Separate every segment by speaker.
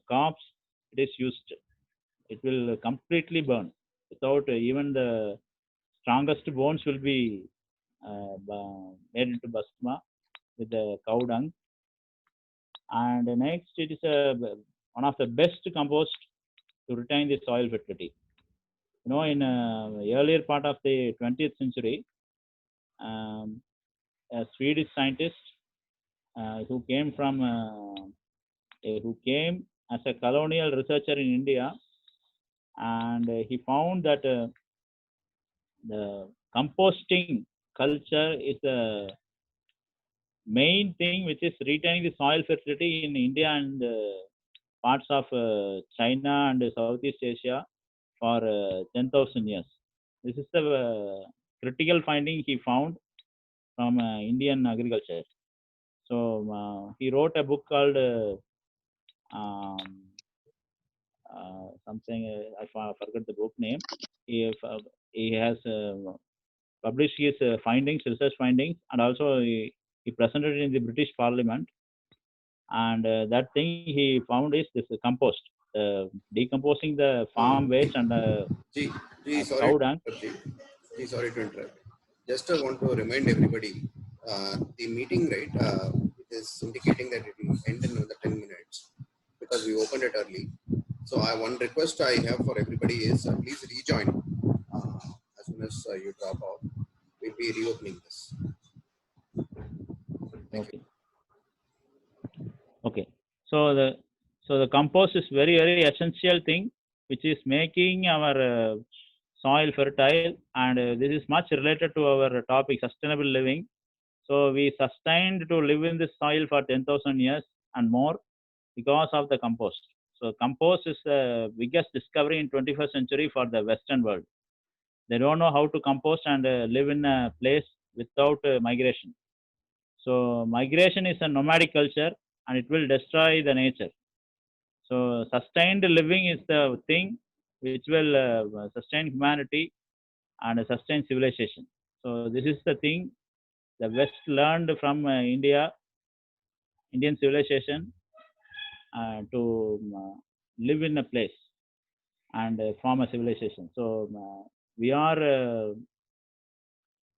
Speaker 1: crops it is used, it will completely burn without even the strongest bones will be made into bhasma with the cow dung. And next, it is one of the best compost to retain the soil fertility. In earlier part of the 20th century, um, a Swedish scientist who came as a colonial researcher in India, and he found that the composting culture is the main thing which is retaining the soil fertility in India and parts of China and Southeast Asia for 10,000 years. This is the critical finding he found from Indian agriculture. So he wrote a book called um, something, forgot the book name. He has published his research findings, and also he presented it in the British Parliament. And that thing he found is this compost, decomposing the farm waste and
Speaker 2: G, sorry
Speaker 1: cow
Speaker 2: to
Speaker 1: dung.
Speaker 2: interrupt. G, sorry to interrupt. Just want to remind everybody, the meeting, right, it is indicating that it will end in another 10 minutes because we opened it early. So one request I have for everybody is please rejoin as soon as you drop off. We'll be reopening this. Thank you.
Speaker 1: Okay. Okay. So the compost is very very essential thing, which is making our soil fertile, and this is much related to our topic sustainable living. So we sustained to live in this soil for 10,000 years and more because of the compost. So compost is the biggest discovery in 21st century for the Western world. They don't know how to compost and live in a place without migration. So migration is a nomadic culture, and it will destroy the nature. So sustained living is the thing which will sustain humanity and sustain civilization. So this is the thing the West learned from Indian civilization to live in a place and form a civilization. So we are uh,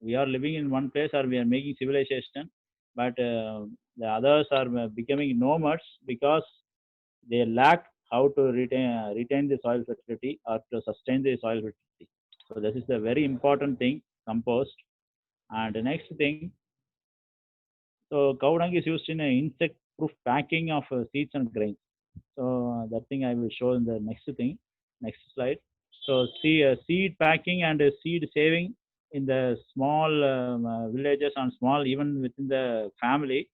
Speaker 1: we are living in one place, or we are making civilization, but the others are becoming nomads because they lack how to retain the soil fertility or to sustain the soil fertility. So this is a very important thing, compost. And the next thing, so cow dung is used in an insect-proof packing of seeds and grains. So that thing I will show in the next thing, next slide. So see seed packing and seed saving in the small villages and small even within the family.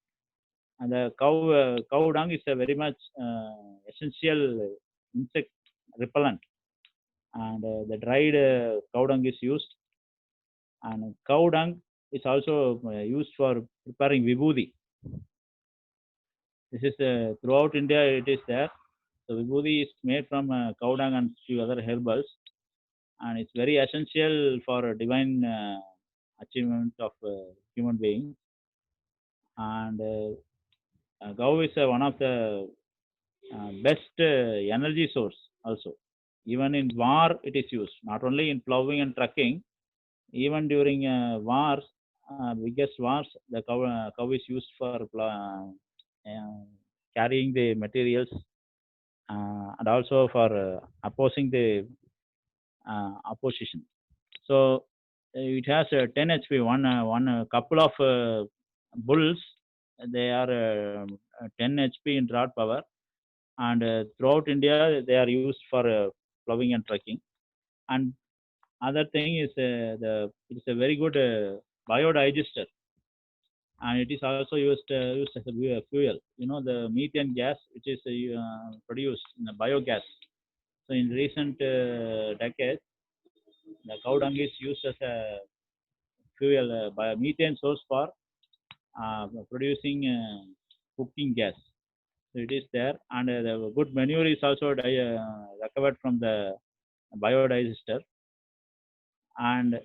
Speaker 1: And the cow dung is a very much essential insect repellent. And the dried cow dung is used. And cow dung is also used for preparing vibhuti. This is throughout India it is there. So vibhuti is made from cow dung and few other herbals, and it's very essential for divine achievement of human beings. And cow is one of the best energy source also. Even in war, it is used not only in plowing and trucking. Even during wars, biggest wars, the cow is used for carrying the materials and also for opposing the opposition. So it has 10 HP. One couple of bulls, they are 10 HP in draw power, and throughout India they are used for plowing and trucking. And other thing is it is a very good biodigester, and it is also used as a fuel. The methane gas which is produced in the biogas. So in recent decades, the cow dung is used as a fuel, methane source for producing cooking gas. So it is there, and the good manure is also recovered from the biodigester. And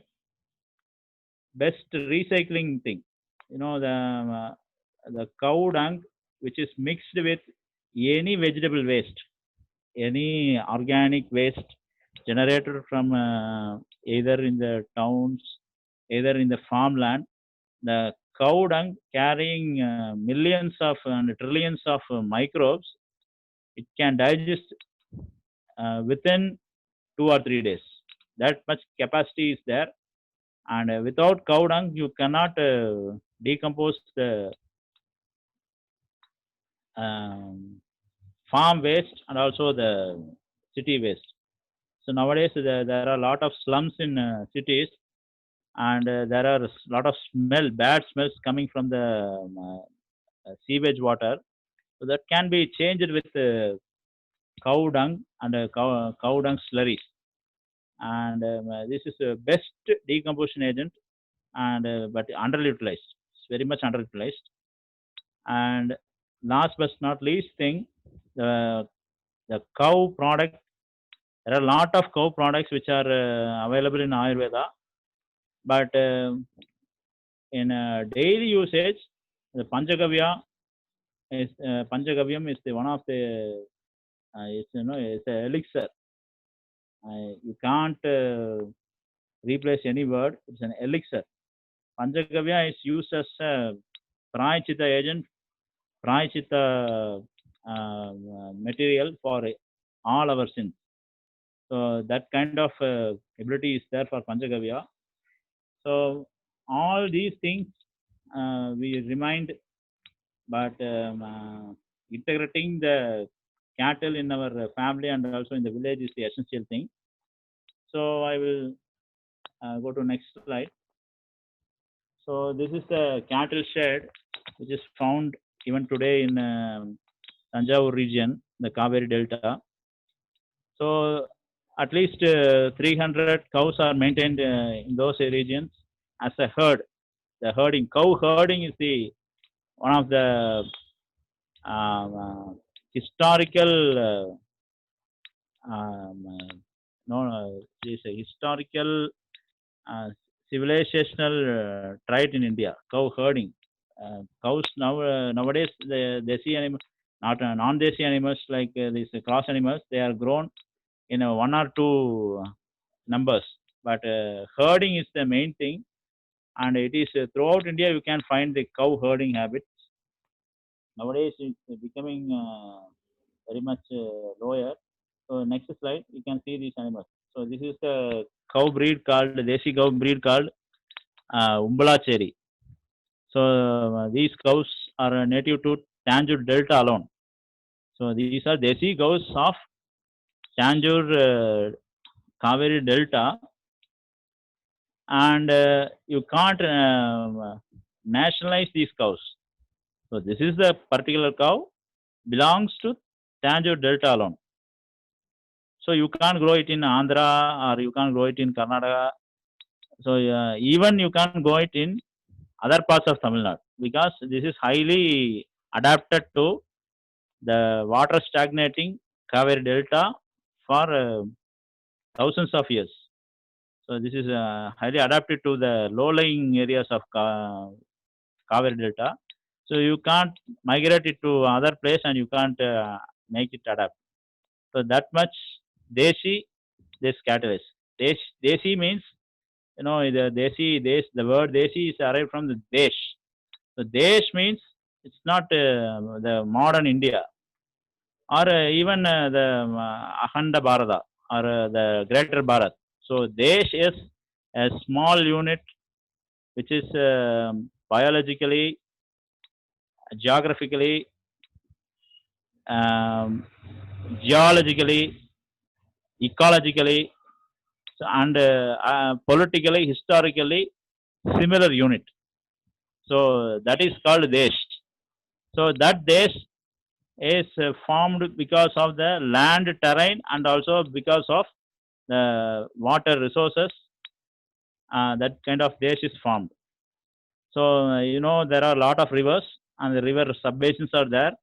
Speaker 1: best recycling thing, the cow dung which is mixed with any vegetable waste, any organic waste generated from either in the towns, either in the farmland, the cow dung carrying millions of and trillions of microbes, it can digest within 2 or 3 days. That much capacity is there, and without cow dung, you cannot decompose the um, farm waste and also the city waste. So nowadays there are a lot of slums in cities, and there are a lot of bad smells coming from the sewage water. So that can be changed with cow dung and cow dung slurries. And this is the best decomposition agent, and but underutilized. It's very much underutilized. And last but not least thing, the cow product. There are a lot of cow products which are available in Ayurveda, but in daily usage, the Panchagavyam is the one of the it's it's an elixir. You can't replace any word. It's an elixir. Panchagavya is used as a prayachita agent, prayachita material for all our sins. So that kind of ability is there for Panchagavya. So all these things we remind, but integrating the cattle in our family and also in the village is the essential thing. So I will go to next slide. So this is the cattle shed which is found even today in Tanjavur region, the Kaveri Delta. So at least 300 cows are maintained in those regions as a herd. The herding, cow herding is the one of the historical this historical civilizational trait in India. Cow herding. Cows nowadays the desi animal, not non-desi animals like these cross animals, they are grown in one or two numbers. But herding is the main thing, and it is throughout India you can find the cow herding habits. Nowadays it's becoming very much lower. So next slide, you can see these animals. So this is the cow breed called Desi cow breed called Umbalacheri. So these cows are native to Tanjore Delta alone. So these are Desi cows of Tanjore Kaveri Delta, and you can't nationalize these cows. So this is the particular cow belongs to Tanjore Delta alone. So you can't grow it in Andhra or you can't grow it in Karnataka. So even you can't grow it in other parts of Tamil Nadu because this is highly adapted to the water stagnating Kaveri Delta for thousands of years. So this is highly adapted to the low-lying areas of Kaveri Delta. So you can't migrate it to other place and you can't make it adapt. So that much Desi, this cattle is. Desi means, the word Desi is arrived from the Desh. So Desh means it's not the modern India or even the Akhanda Bharata or the Greater Bharat. So Desh is a small unit which is biologically, geographically, um, geologically, ecologically, and politically, historically similar unit. So that is called Desh. So that Desh is formed because of the land terrain and also because of the water resources. That kind of Desh is formed. So there are a lot of rivers and the river subbasins are there.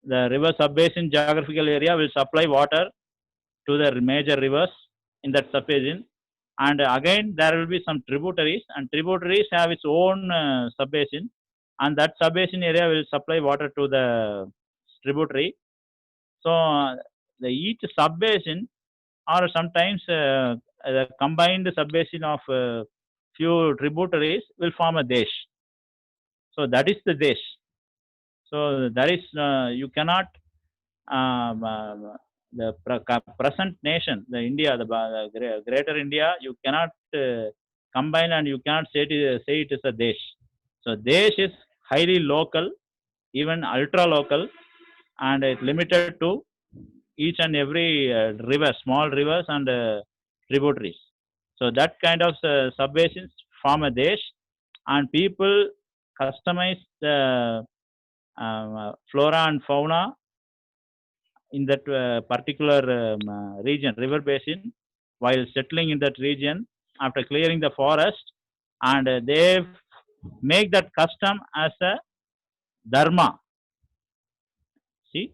Speaker 1: The river subbasin geographical area will supply water to the major rivers in that subbasin, and again there will be some tributaries, and tributaries have its own subbasin, and that subbasin area will supply water to the tributary, So each sub-basin or sometimes the combined sub-basin of few tributaries will form a desh. So that is the desh. So there is you cannot the present nation, the India, the greater India, you cannot combine and you cannot say it is a desh. So desh is highly local, even ultra local, and it's limited to each and every river, small rivers and tributaries. So that kind of sub-basins form a desh, and people customize the flora and fauna in that particular region, river basin, while settling in that region after clearing the forest, and they make that custom as a dharma. See,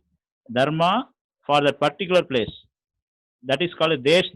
Speaker 1: dharma for that particular place. That is called a desh